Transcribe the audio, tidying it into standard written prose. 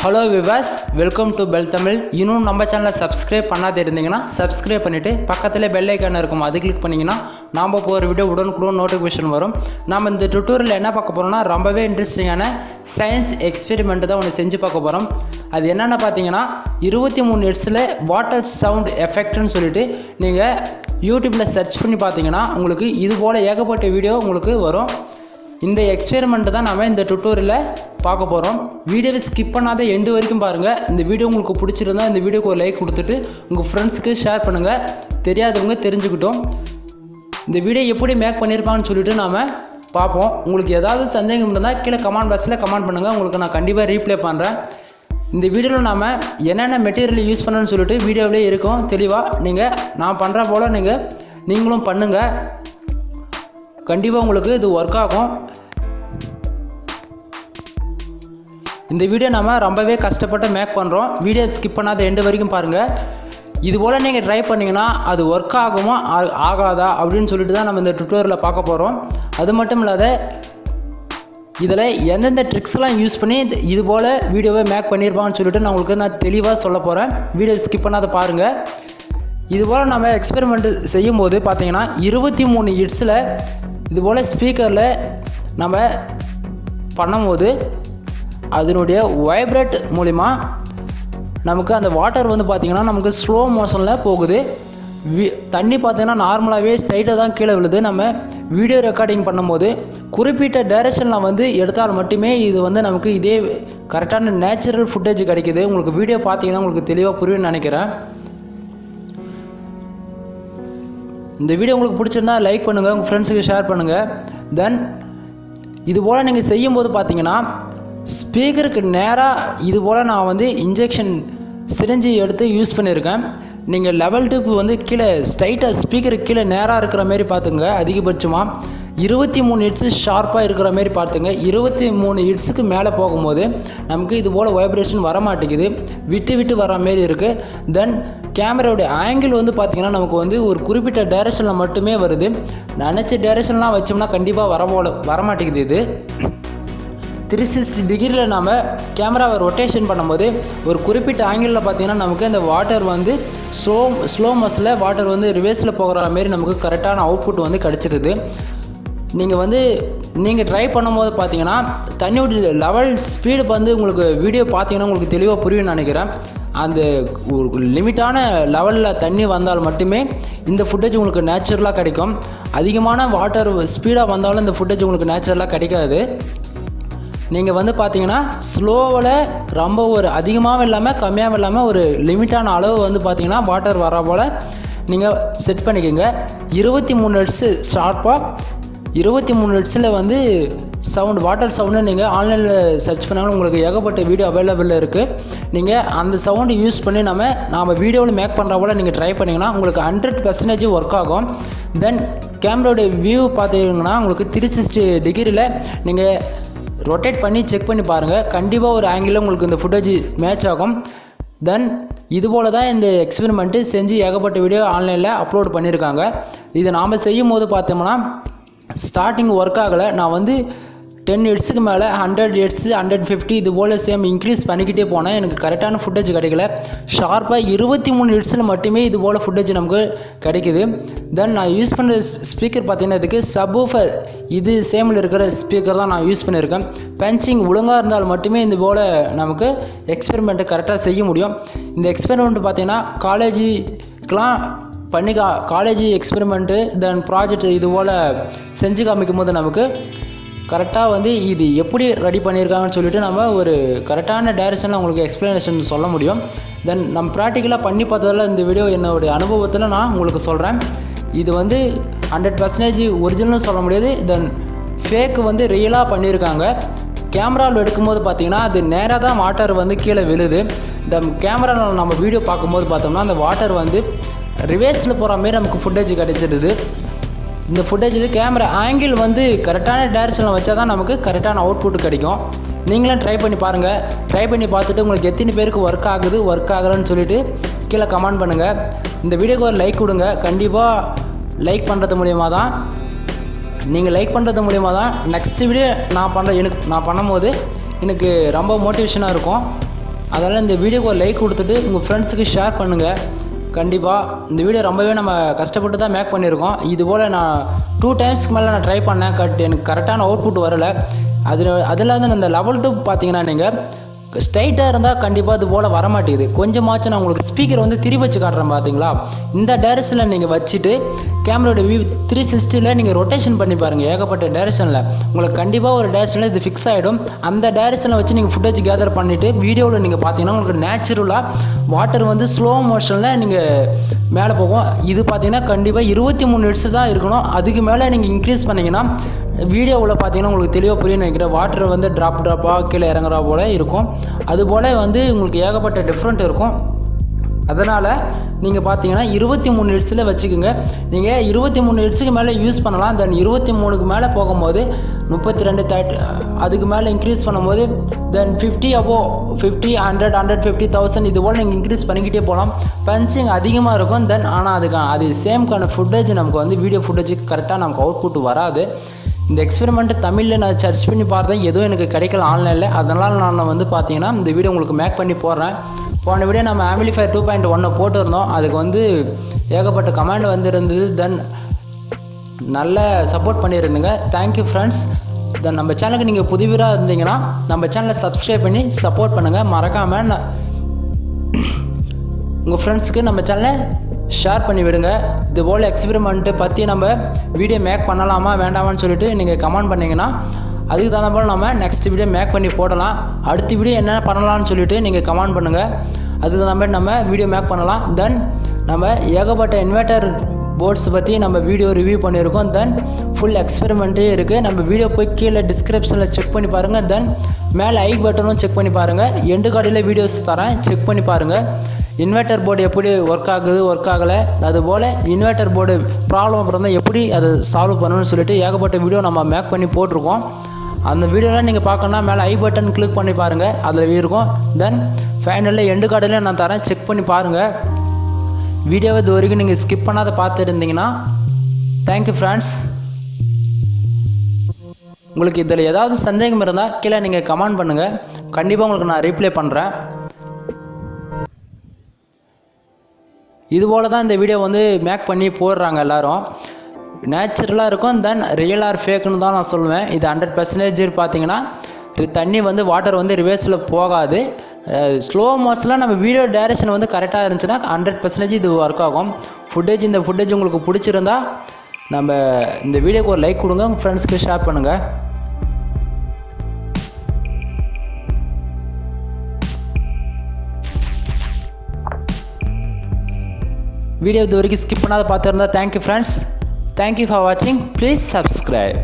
Hello Vilas, welcome to bell Tamil. இன்னும் நம்ம சேனலை சப்ஸ்கிரைப் பண்ணாத இருந்தீங்கன்னா சப்ஸ்கிரைப் பண்ணிவிட்டு பக்கத்தில் பெல் ஐக்கான் இருக்கும், அது கிளிக் பண்ணிங்கன்னா நாம் போகிற வீடியோ உடனுக்குடன் நோட்டிஃபிகேஷன் வரும். நம்ம இந்த டுட்டோரியலில் என்ன பார்க்க போகிறோம்னா ரொம்பவே இன்ட்ரெஸ்டிங்கான சயின்ஸ் எக்ஸ்பெரிமெண்ட் தான் ஒன்று செஞ்சு பார்க்க போகிறோம். அது என்னென்னு பார்த்தீங்கன்னா 23 ஹெர்ட்ஸில் வாட்டர் சவுண்ட் எஃபெக்ட்னு சொல்லிட்டு நீங்கள் யூடியூப்பில் சர்ச் பண்ணி பார்த்தீங்கன்னா உங்களுக்கு இது போல் ஏகப்பட்ட வீடியோ உங்களுக்கு வரும். இந்த எக்ஸ்பெரிமெண்ட் தான் நம்ம இந்த டுட்டோரியலில் பார்க்க போகிறோம். வீடியோவை ஸ்கிப் பண்ணாத எண்டு வரைக்கும் பாருங்கள். இந்த வீடியோ உங்களுக்கு பிடிச்சிருந்தால் இந்த வீடியோக்கு ஒரு லைக் கொடுத்துட்டு உங்கள் ஃப்ரெண்ட்ஸுக்கு ஷேர் பண்ணுங்கள், தெரியாதவங்க தெரிஞ்சுக்கிட்டோம். இந்த வீடியோ எப்படி மேக் பண்ணியிருப்பான்னு சொல்லிட்டு நாம் பார்ப்போம். உங்களுக்கு ஏதாவது சந்தேகம் இருந்தால் கீழே கமெண்ட் பாக்ஸில் கமெண்ட் பண்ணுங்கள், உங்களுக்கு நான் கண்டிப்பாக ரீப்ளே பண்ணுறேன். இந்த வீடியோவில் நாம் என்னென்ன மெட்டீரியல் யூஸ் பண்ணணும்னு சொல்லிட்டு வீடியோவிலே இருக்கும் தெளிவாக. நீங்கள் நான் பண்ணுற போல் நீங்களும் பண்ணுங்கள், கண்டிப்பாக உங்களுக்கு இது ஒர்க் ஆகும். இந்த வீடியோ நம்ம ரொம்பவே கஷ்டப்பட்டு மேக் பண்ணுறோம். வீடியோ ஸ்கிப் பண்ணாத எண்டு வரைக்கும் பாருங்கள். இது போல் நீங்கள் ட்ரை பண்ணிங்கன்னா அது ஒர்க் ஆகுமா ஆகாதா அப்படின்னு சொல்லிட்டு தான் நம்ம இந்த டுட்டோரியலில் பார்க்க போகிறோம். அது மட்டும் இல்லாத இதில் எந்தெந்த ட்ரிக்ஸ்லாம் யூஸ் பண்ணி இது போல் வீடியோவை மேக் பண்ணியிருப்பான்னு சொல்லிட்டு நான் தெளிவாக சொல்ல போகிறேன். வீடியோ ஸ்கிப் பண்ணாத பாருங்கள். இதுபோல் நம்ம எக்ஸ்பெரிமெண்ட் செய்யும்போது பார்த்தீங்கன்னா 23 ஹெர்ட்ஸில் இதுபோல் ஸ்பீக்கரில் நம்ம பண்ணும்போது அதனுடைய வைப்ரேட் மூலிமா நமக்கு அந்த வாட்டர் பார்த்திங்கன்னா நமக்கு ஸ்லோ மோஷனில் போகுது. தண்ணி பார்த்திங்கன்னா நார்மலாகவே ஸ்ட்ரைட்டாக தான் கீழே விழுது. நம்ம வீடியோ ரெக்கார்டிங் பண்ணும்போது குறிப்பிட்ட டைரெக்ஷனில் எடுத்தால் மட்டுமே இது நமக்கு இதே கரெக்டான நேச்சுரல் ஃபுட்டேஜ் கிடைக்கிது. உங்களுக்கு வீடியோ பார்த்தீங்கன்னா உங்களுக்கு தெளிவாக புரியும்னு நினைக்கிறேன். இந்த வீடியோ உங்களுக்கு பிடிச்சிருந்தா லைக் பண்ணுங்கள், உங்கள் ஃப்ரெண்ட்ஸுக்கு ஷேர் பண்ணுங்கள். தென் இதுபோல் நீங்கள் செய்யும்போது பார்த்தீங்கன்னா ஸ்பீக்கருக்கு நேராக இதுபோல் நான் இன்ஜெக்ஷன் சிரிஞ்சு எடுத்து யூஸ் பண்ணியிருக்கேன். நீங்கள் லெவல் டியூப் கீழே ஸ்ட்ரைட்டாக ஸ்பீக்கருக்கு கீழே நேராக இருக்கிற மாரி பார்த்துங்க. அதிகபட்சமாக 23 ஹெர்ட்ஸு ஷார்ப்பாக இருக்கிற மாரி பார்த்துங்க. 23 ஹெர்ட்ஸுக்கு மேலே போகும்போது நமக்கு இது போல் வைப்ரேஷன் வர மாட்டேங்குது, விட்டு வர மாரி இருக்குது. தென் கேமராவுடைய ஆங்கிள் பார்த்திங்கன்னா நமக்கு ஒரு குறிப்பிட்ட டைரெக்ஷனில் மட்டுமே வருது. நினச்ச டைரெக்ஷன்லாம் வச்சோம்னா கண்டிப்பாக வர மாட்டேங்குது. இது 360 டிகிரியில் நம்ம கேமராவை ரொட்டேஷன் பண்ணும்போது ஒரு குறிப்பிட்ட ஆங்கிளில் பார்த்திங்கன்னா நமக்கு அந்த வாட்டர் ஸ்லோ மோஷனில் வாட்டர் ரிவர்ஸில் போகிற மாரி நமக்கு கரெக்டான அவுட்புட் கிடச்சிருது. நீங்கள் ட்ரை பண்ணும்போது பார்த்தீங்கன்னா தண்ணியோட லெவல் ஸ்பீடு உங்களுக்கு வீடியோ பார்த்தீங்கன்னா உங்களுக்கு தெளிவாக புரியும்னு நினைக்கிறேன். அந்த ஒரு லிமிட்டான லெவலில் தண்ணி வந்தால் மட்டுமே இந்த ஃபுட்டேஜ் உங்களுக்கு நேச்சுரலாக கிடைக்கும். அதிகமான வாட்டர் ஸ்பீடாக வந்தாலும் இந்த ஃபுட்டேஜ் உங்களுக்கு நேச்சுரலாக கிடைக்காது. நீங்கள் பார்த்தீங்கன்னா ஸ்லோவில் ரொம்ப ஒரு அதிகமாகவும் இல்லாமல் கம்மியாகவும் இல்லாமல் ஒரு லிமிட்டான அளவு பார்த்தீங்கன்னா வாட்டர் வர போல் நீங்கள் செட் பண்ணிக்கோங்க. 23 ஹெர்ட்ஸு ஷார்ப்பாக 23 ஹெர்ட்ஸில் சவுண்ட் வாட்டர் சவுண்டு நீங்கள் ஆன்லைனில் சர்ச் பண்ணாலும் உங்களுக்கு ஏகப்பட்ட வீடியோ அவைலபிளில் இருக்குது. நீங்கள் அந்த சவுண்டு யூஸ் பண்ணி நாம் வீடியோவில் மேக் பண்ணுற போல் நீங்கள் ட்ரை பண்ணிங்கன்னா உங்களுக்கு 100% ஒர்க் ஆகும். தென் கேமராவுடைய வியூ பார்த்தீங்கன்னா உங்களுக்கு 360 டிகிரியில் நீங்கள் ரொட்டேட் பண்ணி செக் பண்ணி பாருங்கள். கண்டிப்பாக ஒரு ஆங்கிளில் உங்களுக்கு இந்த ஃபுட்டேஜ் மேட்ச் ஆகும். தென் இதுபோல் தான் இந்த எக்ஸ்பெரிமெண்ட்டு செஞ்சு ஏகப்பட்ட வீடியோ ஆன்லைனில் அப்லோட் பண்ணியிருக்காங்க. இது நாம் செய்யும் போது பார்த்தோம்னா ஸ்டார்டிங் ஒர்க் ஆகலை. நான் 10 ஹெர்ட்ஸுக்கு மேலே 100 ஹெர்ட்ஸு 150 இது போல் சேம் இன்க்ரீஸ் பண்ணிக்கிட்டே போனேன். எனக்கு கரெக்டான ஃபுட்டேஜ் கிடைக்கல. ஷார்ப்பாக 23 ஹெர்ட்ஸில் மட்டுமே இது போல் ஃபுட்டேஜ் நமக்கு கிடைக்குது. தென் நான் யூஸ் பண்ணுற ஸ்பீக்கர் பார்த்தீங்கன்னா இதுக்கு சப்வூஃபர், இது சேமில் இருக்கிற ஸ்பீக்கர் தான் நான் யூஸ் பண்ணியிருக்கேன். பஞ்சிங் ஒழுங்காக இருந்தால் மட்டுமே இது போல் நமக்கு எக்ஸ்பெரிமெண்ட்டு கரெக்டாக செய்ய முடியும். இந்த எக்ஸ்பெரிமெண்ட் பார்த்தீங்கன்னா காலேஜுக்கெலாம் காலேஜ் எக்ஸ்பெரிமெண்ட்டு தென் ப்ராஜெக்ட் இது போல் செஞ்சு காமிக்கும் போது நமக்கு கரெக்டாக இது எப்படி ரெடி பண்ணியிருக்காங்கன்னு சொல்லிட்டு நம்ம ஒரு கரெக்டான டைரெக்ஷனில் உங்களுக்கு எக்ஸ்ப்ளனேஷன் சொல்ல முடியும். தென் நம்ம ப்ராக்டிக்கலாக பண்ணி பார்த்ததில் இந்த வீடியோ என்னுடைய அனுபவத்தில் நான் உங்களுக்கு சொல்கிறேன். இது 100% ஒரிஜினல் சொல்ல முடியாது. தென் ஃபேக்கு ரியலாக பண்ணியிருக்காங்க. கேமராவில் எடுக்கும்போது பார்த்திங்கன்னா அது நேராக தான் வாட்டர் கீழே விழுது. இந்த கேமராவில் நம்ம வீடியோ பார்க்கும்போது பார்த்தோம்னா அந்த வாட்டர் ரிவர்ஸில் போகிற மாரி நமக்கு ஃபுட்டேஜ் கிடைச்சிடுது. இந்த ஃபுட்டேஜ் கேமரா ஆங்கிள் கரெக்டான டைரெக்ஷனில் வச்சா தான் நமக்கு கரெக்டான அவுட்புட் கிடைக்கும். நீங்களும் ட்ரை பண்ணி பாருங்கள். ட்ரை பண்ணி பார்த்துட்டு உங்களுக்கு எத்தனை பேருக்கு ஒர்க் ஆகுது ஒர்க் ஆகலைன்னு சொல்லிவிட்டு கீழே கமெண்ட் பண்ணுங்கள். இந்த வீடியோக்கு ஒரு லைக் கொடுங்க. கண்டிப்பாக லைக் பண்ணுறது மூலிமா தான் நீங்கள் லைக் பண்ணுறது மூலிமா தான் நெக்ஸ்ட் வீடியோ நான் பண்ணும்போது எனக்கு ரொம்ப மோட்டிவேஷனாக இருக்கும். அதனால் இந்த வீடியோக்கு ஒரு லைக் கொடுத்துட்டு உங்கள் ஃப்ரெண்ட்ஸுக்கு ஷேர் பண்ணுங்கள். கண்டிப்பாக இந்த வீடியோ ரொம்பவே நம்ம கஷ்டப்பட்டு தான் மேக் பண்ணியிருக்கோம். இதுபோல் நான் 2 டைம்ஸ்க்கு மேலே நான் ட்ரை பண்ணேன். எனக்கு கரெக்டான அவுட்புட் வரலை. அதில் வந்து அந்த லெவல் 2 பார்த்தீங்கன்னா நீங்கள் ஸ்ட்ரைட்டாக இருந்தால் கண்டிப்பாக இது போல் வரமாட்டேங்குது. கொஞ்சமாச்சும் நான் உங்களுக்கு ஸ்பீக்கர் வந்து திருப்பி வச்சு காட்டுறேன் பார்த்தீங்களா. இந்த டைரக்ஷனில் நீங்கள் வச்சுட்டு கேமராவோட வியூ 360 நீங்கள் ரொட்டேஷன் பண்ணி பாருங்கள். ஏகப்பட்ட டைரக்ஷனில் உங்களுக்கு கண்டிப்பாக ஒரு டைரக்ஷனில் இது ஃபிக்ஸ் ஆகிடும். அந்த டைரக்ஷனில் வச்சு நீங்கள் ஃபுட்டேஜ் கேதர் பண்ணிவிட்டு வீடியோவில் நீங்கள் பார்த்தீங்கன்னா உங்களுக்கு நேச்சுரலாக வாட்டர் வந்து ஸ்லோ மோஷனில் நீங்கள் மேலே போகும். இது பார்த்தீங்கன்னா கண்டிப்பாக 23 ஹெர்ட்ஸ் தான் இருக்கணும். அதுக்கு மேலே நீங்கள் இன்க்ரீஸ் பண்ணிங்கன்னா வீடியோவில் பார்த்தீங்கன்னா உங்களுக்கு தெளிவாக புரியும் நினைக்கிறேன். வாட்டர் வந்து ட்ராப்பாக கீழே இறங்குறா போல் இருக்கும். அதுபோல் வந்து உங்களுக்கு ஏகப்பட்ட டிஃப்ரெண்ட் இருக்கும். அதனால் நீங்கள் பார்த்தீங்கன்னா 23 ஹெர்ட்ஸில் வச்சுக்கோங்க. நீங்கள் 23 ஹெர்ட்ஸுக்கு மேலே யூஸ் பண்ணலாம். தென் 23க்கு மேலே போகும்போது 32, 30 அதுக்கு மேலே இன்க்ரீஸ் பண்ணும்போது தென் 50 above 50, 100, 150, 1000 இது போல் நீங்கள் இன்க்ரீஸ் பண்ணிக்கிட்டே போகலாம். பஞ்சிங் அதிகமாக இருக்கும். தென் ஆனால் அது சேம்க்கான ஃபுட்டேஜ் நமக்கு வந்து வீடியோ ஃபுட்டேஜுக்கு கரெக்டாக நமக்கு அவுட்புட் வராது. இந்த எக்ஸ்பெரிமெண்ட்டு தமிழில் நான் சர்ச் பண்ணி பார்த்தேன். எதுவும் எனக்கு கிடைக்கல ஆன்லைனில். அதனால் நான் வந்து பார்த்தீங்கன்னா இந்த வீடியோ உங்களுக்கு மேக் பண்ணி போடுறேன். போன வீடியோ நம்ம ஆம்பிளிஃபயர் 2.1 போட்டிருந்தோம். அதுக்கு வந்து ஏகப்பட்ட கமெண்ட் வந்துருந்தது. தென் நல்ல சப்போர்ட் பண்ணியிருந்துங்க. Thank you friends. தென் நம்ம சேனலுக்கு நீங்கள் புதுவீராக இருந்தீங்கன்னா நம்ம சேனலை சப்ஸ்கிரைப் பண்ணி சப்போர்ட் பண்ணுங்கள். மறக்காமல் உங்கள் ஃப்ரெண்ட்ஸுக்கு நம்ம சேனலை ஷேர் பண்ணி விடுங்க. இதுபோல் எக்ஸ்பெரிமெண்ட்டு பற்றி நம்ம வீடியோ மேக் பண்ணலாமா வேண்டாமான்னு சொல்லிட்டு நீங்கள் கமெண்ட் பண்ணிங்கன்னா அதுக்கு தகுந்த போல் நம்ம நெக்ஸ்ட் வீடியோ மேக் பண்ணி போடலாம். அடுத்த வீடியோ என்ன பண்ணலாம்னு சொல்லிட்டு நீங்கள் கமெண்ட் பண்ணுங்கள். அதுக்கு தகுந்த மாதிரி நம்ம வீடியோ மேக் பண்ணலாம். தென் நம்ம ஏகப்பட்ட இன்வெர்ட்டர் போர்ட்ஸ் பற்றி நம்ம வீடியோ ரிவ்யூ பண்ணியிருக்கோம். தென் ஃபுல் எக்ஸ்பெரிமெண்ட்டே இருக்குது. நம்ம வீடியோ போய் கீழே டிஸ்கிரிப்ஷனில் செக் பண்ணி பாருங்கள். தென் மேலே ஐ பட்டனும் செக் பண்ணி பாருங்கள். எண்டு கார்டில் வீடியோஸ் தரேன், செக் பண்ணி பாருங்கள். இன்வெர்ட்டர் போர்டு எப்படி ஒர்க் ஆகுது, ஒர்க் ஆகலை, அதுபோல் இன்வெர்ட்டர் போர்டு ப்ராப்ளம் அப்புறம் எப்படி அதை சால்வ் பண்ணணும்னு சொல்லிட்டு ஏகப்பட்ட வீடியோ நம்ம மேக் பண்ணி போட்டிருக்கோம். அந்த வீடியோலாம் நீங்கள் பார்க்கணுன்னா மேலே ஐ பட்டன் கிளிக் பண்ணி பாருங்கள், அதில் இருக்கும். தென் ஃபைனலில் எண்டு கார்டில் நான் தரேன், செக் பண்ணி பாருங்கள். வீடியோவை இது வரைக்கும் நீங்கள் ஸ்கிப் பண்ணாத பார்த்துருந்தீங்கன்னா தேங்க்யூ ஃப்ரெண்ட்ஸ். உங்களுக்கு இதில் ஏதாவது சந்தேகம் இருந்தால் கீழே நீங்கள் கமெண்ட் பண்ணுங்கள். கண்டிப்பாக உங்களுக்கு நான் ரிப்ளை பண்ணுறேன். இதுபோல் தான் இந்த வீடியோ வந்து மேக் பண்ணி போடுறாங்க எல்லோரும். நேச்சுரலாக இருக்கும். தென் ரியல் ஆர் ஃபேக்குன்னு தான் நான் சொல்லுவேன். இது 100% பார்த்தீங்கன்னா தண்ணி வந்து வாட்டர் வந்து ரிவர்ஸில் போகாது. ஸ்லோ மோஷனில் நம்ம வீடியோ டைரக்ஷன் வந்து கரெக்டாக இருந்துச்சுன்னா 100% இது ஒர்க் ஆகும். இந்த ஃபுட்டேஜ் உங்களுக்கு பிடிச்சிருந்தா நம்ம இந்த வீடியோக்கு ஒரு லைக் கொடுங்க, உங்கள் ஃப்ரெண்ட்ஸ்க்கு ஷேர் பண்ணுங்கள். வீடியோ இது வரைக்கும் ஸ்கிப் பண்ணாத பார்த்துருந்தா தேங்க்யூ ஃப்ரெண்ட்ஸ். தேங்க்யூ ஃபார் வாட்சிங். Please subscribe.